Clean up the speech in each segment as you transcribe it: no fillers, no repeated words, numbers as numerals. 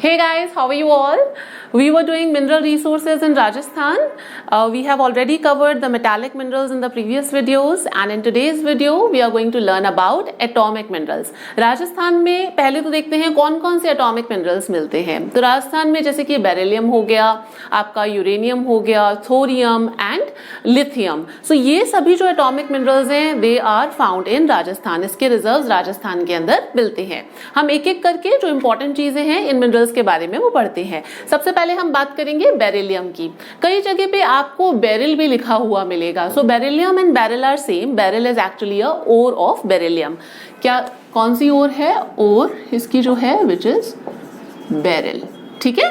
Hey guys, how are you all? We were doing mineral resources in Rajasthan. We have already covered the metallic minerals in the previous videos, and in today's video we are going to learn about atomic minerals. Rajasthan में पहले तो देखते हैं कौन कौन से atomic minerals मिलते हैं. तो राजस्थान में जैसे कि बेरिलियम हो गया, आपका यूरेनियम हो गया, थोरियम एंड लिथियम. सो ये सभी जो atomic minerals हैं they are found in Rajasthan. इसके रिजर्व्स राजस्थान के अंदर मिलते हैं. हम एक एक करके जो इंपॉर्टेंट चीजें हैं इन मिनरल्स के बारे में वो पढ़ते हैं. सबसे पहले हम बात करेंगे बेरिलियम की. कई जगह पे आपको बेरिल भी लिखा हुआ मिलेगा. So beryllium and beryl are same. Beryl is actually a ore of beryllium. क्या कौन सी ओर है? ओर इसकी जो है विच इज बेरिल. ठीक है.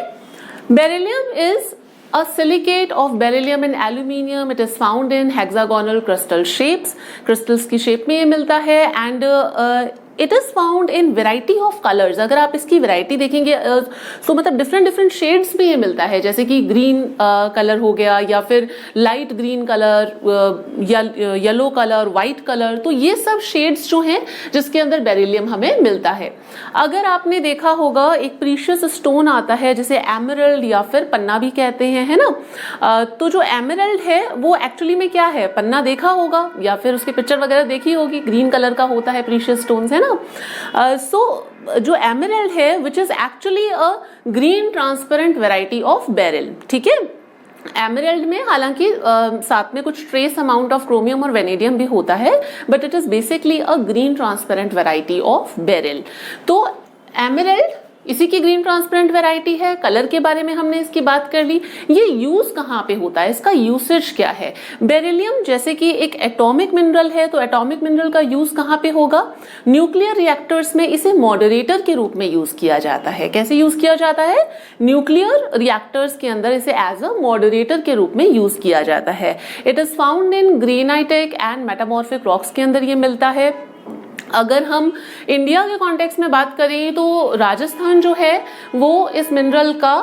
Beryllium is a silicate of beryllium and aluminium. It is found in hexagonal crystal shapes. crystals की shape में ये मिलता है and it is found in variety of colors. अगर आप इसकी variety देखेंगे तो मतलब different shades में ये मिलता है. जैसे कि green color हो गया या फिर light green color, yellow color, white color. तो ये सब shades जो हैं जिसके अंदर बेरिलियम हमें मिलता है. अगर आपने देखा होगा एक प्रीशियस स्टोन आता है जिसे एमरल्ड या फिर पन्ना भी कहते हैं, है ना. तो जो एमरल्ड है वो एक्चुअली में क्या है? पन्ना देखा होगा या फिर उसकी पिक्चर वगैरह देखी होगी. ग्रीन कलर का होता है प्रीशियस स्टोन्स, है ना. सो जो एमरल्ड है which is actually a green transparent variety of beryl. ठीक है. एमरल्ड में हालांकि साथ में कुछ ट्रेस अमाउंट ऑफ क्रोमियम और वेनेडियम भी होता है, but it is basically a green transparent variety of beryl. तो एमरल्ड इसी की ग्रीन ट्रांसपेरेंट वेराइटी है. कलर के बारे में हमने इसकी बात कर ली. ये यूज कहाँ पे होता है, इसका यूसेज क्या है? बेरिलियम जैसे कि एक एटॉमिक मिनरल है, तो एटॉमिक मिनरल का यूज कहाँ पे होगा? न्यूक्लियर रिएक्टर्स में इसे मॉडरेटर के रूप में यूज किया जाता है. कैसे यूज किया जाता है? न्यूक्लियर रिएक्टर्स के अंदर इसे एज अ मॉडरेटर के रूप में यूज किया जाता है. It is found in granitic and metamorphic rocks के अंदर ये मिलता है. अगर हम इंडिया के कॉन्टेक्स्ट में बात करें तो राजस्थान जो है वो इस मिनरल का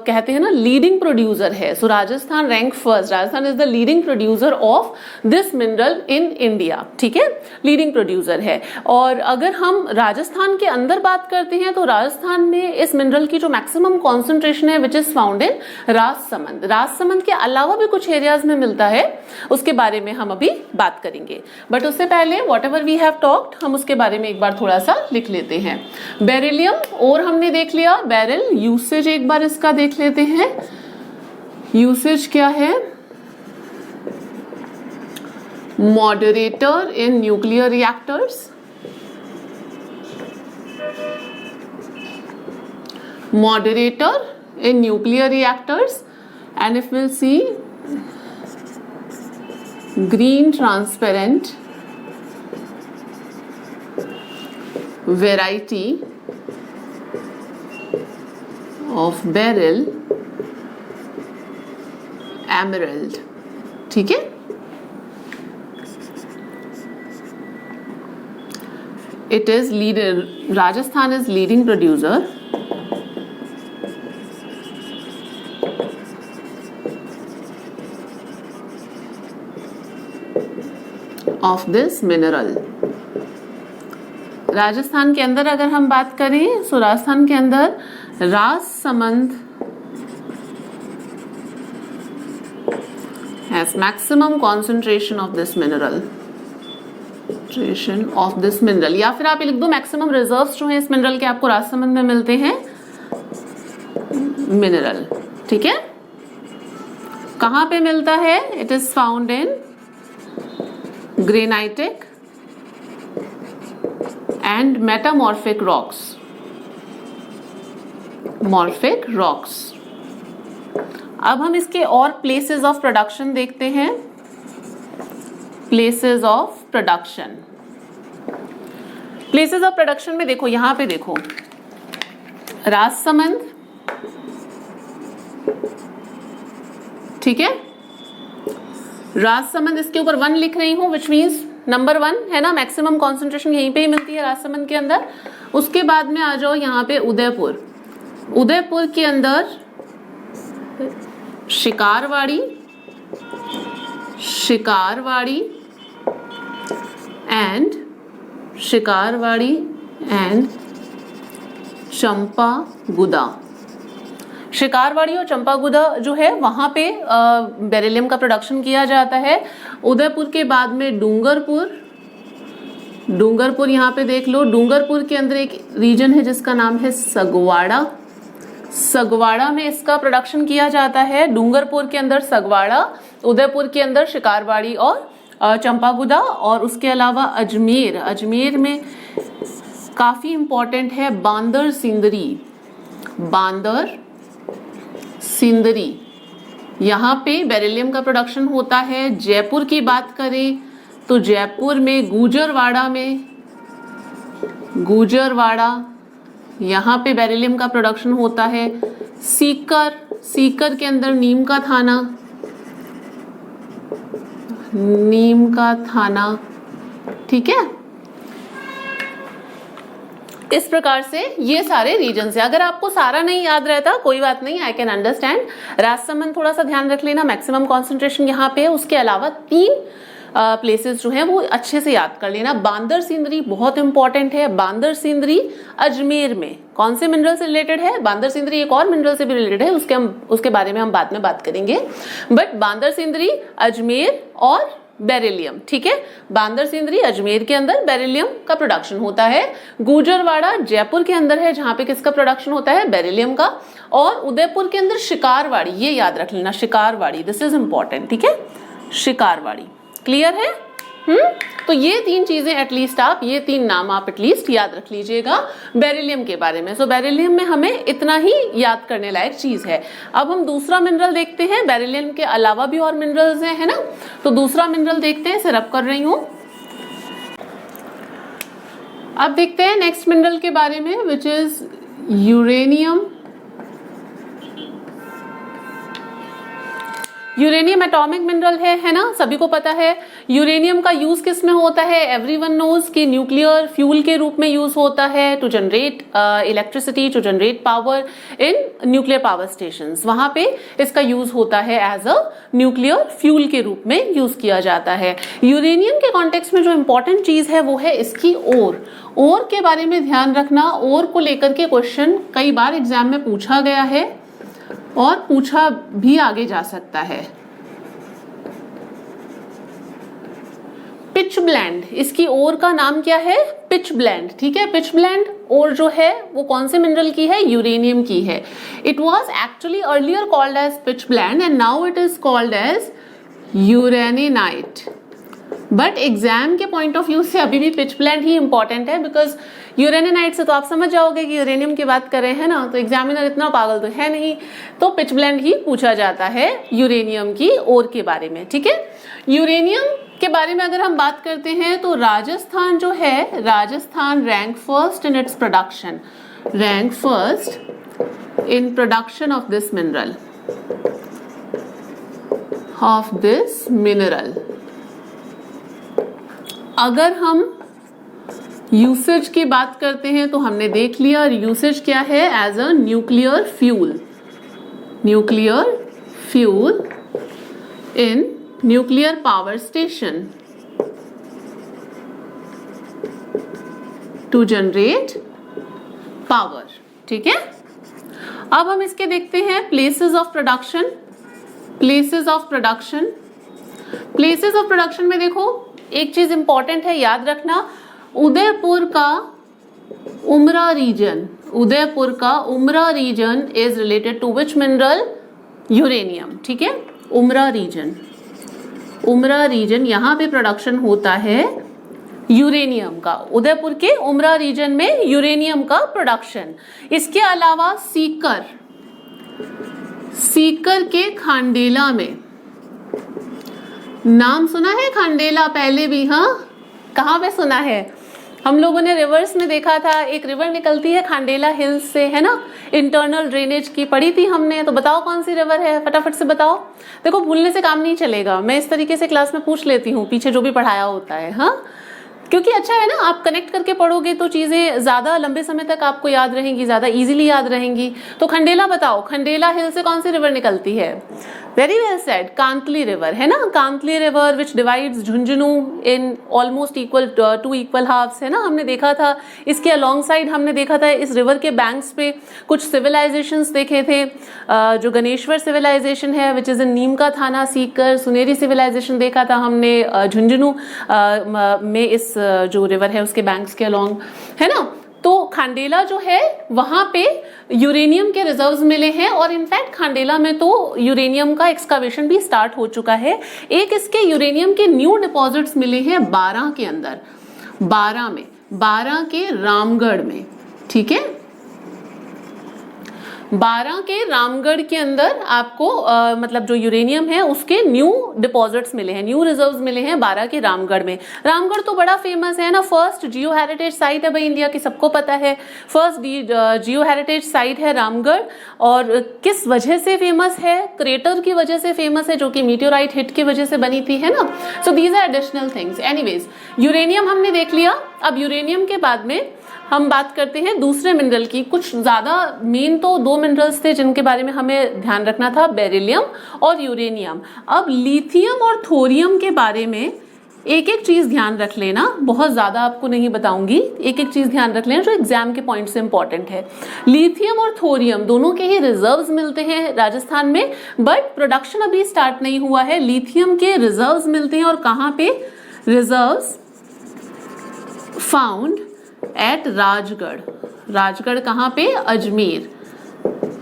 कहते हैं ना लीडिंग प्रोड्यूसर है. So Rajasthan rank first. Rajasthan is the leading producer of this mineral in India. ठीक है. लीडिंग प्रोड्यूसर है. और अगर हम राजस्थान के अंदर बात करते हैं तो राजस्थान में इस मिनरल की जो मैक्सिमम कॉन्सेंट्रेशन है which is found in Rajsamand. Rajsamand के अलावा भी कुछ एरियाज में मिलता है, उसके बारे में हम अभी बात करेंगे. बट उससे पहले whatever we have talked हम उसके बारे में एक बार थोड़ा सा लिख लेते हैं. बेरिलियम और हमने देख लिया. बेरिल यूसेज एक बार इसका देख लेते हैं. यूसेज क्या है? Moderator in nuclear reactors. Moderator in nuclear reactors, and if we'll see green transparent variety of beryl emerald. ठीक है. It is leader. Rajasthan is leading producer of this mineral. Rajasthan के अंदर अगर हम बात करें तो राजस्थान के अंदर Rajsamand has maximum concentration of this mineral. Of this mineral. या फिर आप लिख दो मैक्सिमम रिजर्व्स जो है इस मिनरल के आपको राजसमंद में मिलते हैं. मिनरल. ठीक है. कहां पे मिलता है? It is found in granitic and metamorphic rocks. Morphic rocks. अब हम इसके और places of production देखते हैं. Places of production. Places of production में देखो, यहां पे देखो राजसमंद. ठीक है. राजसमंद इसके ऊपर 1 लिख रही हूं विच मीन्स नंबर 1 है ना. मैक्सिमम कॉन्सेंट्रेशन यहीं पे ही मिलती है राजसमंद के अंदर. उसके बाद में आ जाओ यहाँ पे उदयपुर. उदयपुर के अंदर शिकारवाड़ी एंड चंपागुदा। शिकारवाड़ी और चंपागुदा जो है वहां पे बेरिलियम का प्रोडक्शन किया जाता है। उदयपुर के बाद में डूंगरपुर, डूंगरपुर यहाँ पे देख लो, डूंगरपुर के अंदर एक रीजन है जिसका नाम है सगवाड़ा, सगवाड़ा में इसका प्रोडक्शन किया जाता है। डूंगरपुर के अंदर सगवाड़ा, उदयपुर के अंदर शिकारवाड़ी और चंपागुदा। और उसके अलावा अजमेर, अजमेर में काफी इंपॉर्टेंट है बांदर सिंदरी, बांदर सिंदरी, यहाँ पे बेरिलियम का प्रोडक्शन होता है। जयपुर की बात करें तो जयपुर में गुजरवाड़ा में, गुजरवाड़ा यहाँ पे बेरिलियम का प्रोडक्शन होता है। सीकर, सीकर के अंदर नीम का थाना, नीम का थाना, ठीक है। इस प्रकार से ये सारे रीजन है। अगर आपको सारा नहीं याद रहता कोई बात नहीं, आई कैन अंडरस्टैंड। राजसमंद थोड़ा सा ध्यान रख लेना, मैक्सिमम कॉन्सेंट्रेशन यहाँ पे है। उसके अलावा 3 प्लेसेस जो हैं वो अच्छे से याद कर लेना। बांदर सिंदरी बहुत इंपॉर्टेंट है। बांदर सिंदरी अजमेर में कौन से मिनरल से रिलेटेड है? बांदर सिंदरी एक और मिनरल से भी रिलेटेड है, उसके बारे में हम बाद में बात करेंगे। बट बांदर सिंदरी, अजमेर और बेरिलियम, ठीक है। बांदर सिंदरी अजमेर के अंदर बेरिलियम का प्रोडक्शन होता है। गुजरवाड़ा जयपुर के अंदर है जहां पे किसका प्रोडक्शन होता है? बेरिलियम का। और उदयपुर के अंदर शिकारवाड़ी, ये याद रख लेना, शिकारवाड़ी, दिस इज इंपॉर्टेंट, ठीक है। शिकारवाड़ी क्लियर है? तो ये 3 चीजें एटलीस्ट आप, ये 3 नाम आप एटलीस्ट याद रख लीजिएगा बेरिलियम के बारे में। सो बेरिलियम में हमें इतना ही याद करने लायक चीज है। अब हम दूसरा मिनरल देखते हैं। बेरिलियम के अलावा भी और मिनरल्स हैं, है ना। तो दूसरा मिनरल देखते हैं, सिर्फ कर रही हूं। अब देखते हैं नेक्स्ट मिनरल के बारे में, which is uranium. Uranium atomic mineral है ना, सभी को पता है। यूरेनियम का यूज किस में होता है? एवरीवन नोज कि न्यूक्लियर फ्यूल के रूप में यूज होता है to generate electricity, to generate power in nuclear power stations. वहां पे इसका यूज होता है एज अ न्यूक्लियर फ्यूल के रूप में यूज किया जाता है। यूरेनियम के कॉन्टेक्स्ट में जो इंपॉर्टेंट चीज है वो है इसकी ओर। ओर के बारे में ध्यान रखना, ओर को लेकर के क्वेश्चन कई बार एग्जाम में पूछा गया है और पूछा भी आगे जा सकता है। पिच ब्लेंड, इसकी ओर का नाम क्या है? पिच ब्लेंड, ठीक है। पिच ब्लेंड ओर जो है वो कौन से मिनरल की है? यूरेनियम की है। It was actually earlier called as pitchblende and now it is called as uraninite. But exam के पॉइंट ऑफ व्यू से अभी भी पिच ब्लेंड ही इंपॉर्टेंट है, बिकॉज यूरेनिनाइट से तो आप समझ जाओगे कि यूरेनियम की बात कर रहे हैं ना, तो एग्जामिनर इतना पागल तो है नहीं, तो पिच ब्लेंड ही पूछा जाता है यूरेनियम की ओर के बारे में, ठीक है। यूरेनियम के बारे में अगर हम बात करते हैं तो राजस्थान जो है, Rajasthan rank first in its production, rank first in production of this mineral, of this mineral. अगर हम यूसेज की बात करते हैं तो हमने देख लिया यूसेज क्या है, as a nuclear fuel, nuclear fuel in nuclear power station to generate power, ठीक है। अब हम इसके देखते हैं places of production. Places of production, places of production में देखो एक चीज इंपॉर्टेंट है, याद रखना, उदयपुर का उमरा रीजन, उदयपुर का Umra region is related to which mineral? Uranium, ठीक है। उमरा रीजन, उमरा रीजन यहां पे प्रोडक्शन होता है यूरेनियम का, उदयपुर के उमरा रीजन में यूरेनियम का प्रोडक्शन। इसके अलावा सीकर, सीकर के खांडेला में, नाम सुना है खांडेला पहले भी? हाँ, कहाँ पे सुना है? हम लोगों ने रिवर्स में देखा था, एक रिवर निकलती है खांडेला हिल्स से, है ना, इंटरनल ड्रेनेज की पढ़ी थी हमने। तो बताओ कौन सी रिवर है, फटाफट से बताओ। देखो भूलने से काम नहीं चलेगा, मैं इस तरीके से क्लास में पूछ लेती हूँ पीछे जो भी पढ़ाया होता है। हाँ, क्योंकि अच्छा है ना, आप कनेक्ट करके पढ़ोगे तो चीजें ज्यादा लंबे समय तक आपको याद रहेंगी, ज्यादा इजीली याद रहेंगी। तो खंडेला बताओ, खंडेला हिल से कौन सी रिवर निकलती है? Very well said, Kantli river है ना, Kantli river which divides Jhunjhunu in almost equal two equal halves है ना, हमने देखा था। इसके अलॉन्ग साइड हमने देखा था इस रिवर के बैंक्स पे कुछ सिविलाइजेशंस देखे थे, जो गणेश्वर सिविलाइजेशन है विच इज इन नीम का थाना सीकर, सुनेरी सिविलाइजेशन देखा था हमने झुंझुनू में इस जो रिवर है उसके बैंक्स के अलॉन्ग, है ना। तो खांडेला जो है वहां पे यूरेनियम के रिजर्व्स मिले हैं, और इनफैक्ट खांडेला में तो यूरेनियम का एक्सकावेशन भी स्टार्ट हो चुका है। एक इसके यूरेनियम के न्यू डिपॉजिट्स मिले हैं बारां के अंदर, बारां के रामगढ़ में, ठीक है। बारां के रामगढ़ के अंदर आपको मतलब जो यूरेनियम है उसके न्यू डिपॉजिट्स मिले हैं, न्यू रिजर्व्स मिले हैं बारां के रामगढ़ में। रामगढ़ तो बड़ा फेमस है ना, फर्स्ट जियो हेरिटेज साइट है भाई इंडिया की, सबको पता है, फर्स्ट जियो हेरिटेज साइट है रामगढ़। और किस वजह से फेमस है? क्रेटर की वजह से फेमस है, जो कि मीटियोराइट हिट की वजह से बनी थी, है ना। So these are additional things. Anyways, uranium हमने देख लिया। अब यूरेनियम के बाद में हम बात करते हैं दूसरे मिनरल की। कुछ ज्यादा मेन तो दो मिनरल्स थे जिनके बारे में हमें ध्यान रखना था, बेरिलियम और यूरेनियम। अब लिथियम और थोरियम के बारे में एक एक चीज ध्यान रख लेना, बहुत ज्यादा आपको नहीं बताऊंगी, एक एक चीज ध्यान रख लेना जो एग्जाम के पॉइंट से इंपॉर्टेंट है। लिथियम और थोरियम दोनों के ही रिजर्व्स मिलते हैं राजस्थान में, बट प्रोडक्शन अभी स्टार्ट नहीं हुआ है। लिथियम के रिजर्व्स मिलते हैं और कहाँ पे? Reserves found at Rajgarh. Rajgarh कहाँ पे? अजमेर।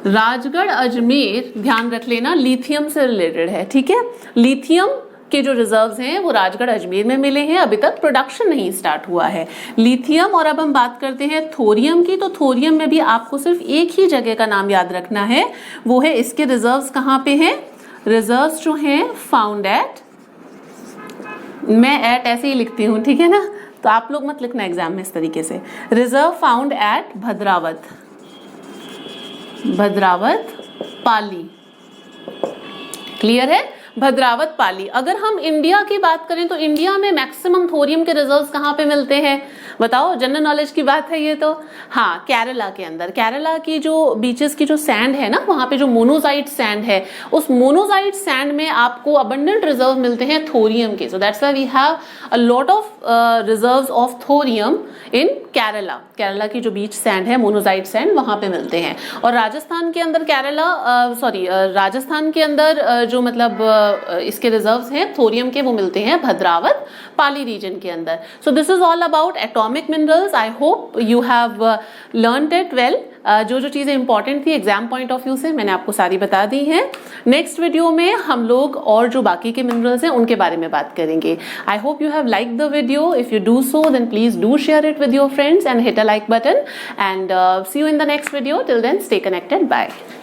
राजगढ़ अजमेर, ध्यान रख लेना, लिथियम से रिलेटेड है, ठीक है। लिथियम के जो रिजर्व्स हैं वो राजगढ़ अजमेर में मिले हैं, अभी तक प्रोडक्शन नहीं स्टार्ट हुआ है लिथियम। और अब हम बात करते हैं थोरियम की। तो थोरियम में भी आपको सिर्फ एक ही जगह का नाम याद रखना है, वो है इसके रिजर्व्स कहाँ पे हैं? रिजर्व्स जो हैं फाउंड एट, मैं एट ऐसे ही लिखती हूँ, ठीक है ना, तो आप लोग मत लिखना एग्जाम में इस तरीके से। Reserve found at Bhadrawat, Bhadrawat Pali, clear है? भद्रावत पाली। अगर हम इंडिया की बात करें तो इंडिया में मैक्सिमम थोरियम के रिजर्व्स कहाँ पे मिलते हैं? बताओ, जनरल नॉलेज की बात है ये तो। हाँ, केरला के अंदर, केरला की जो बीचेस की जो सैंड है ना, वहां पे जो मोनोजाइट सैंड है, उस मोनोजाइट सैंड में आपको अबंडेंट रिजर्व मिलते हैं थोरियम के। So that's why we have a lot of reserves of thorium in Kerala. Kerala की जो बीच सैंड है, मोनोजाइट सैंड, वहां पे मिलते हैं। और राजस्थान के अंदर राजस्थान के अंदर जो मतलब इसके रिजर्व्स हैं थोरियम के, वो मिलते हैं भद्रावत पाली रीजन के अंदर। So this is all about atomic minerals. I hope you have learned it well. जो जो चीजें इंपॉर्टेंट थी एग्जाम पॉइंट ऑफ व्यू से मैंने आपको सारी बता दी हैं। नेक्स्ट वीडियो में हम लोग और जो बाकी के मिनरल्स हैं उनके बारे में बात करेंगे। I hope you have like the video. If you do so then please do share it with your friends and hit a like button, and see you in the next video. Till then, stay connected. Bye.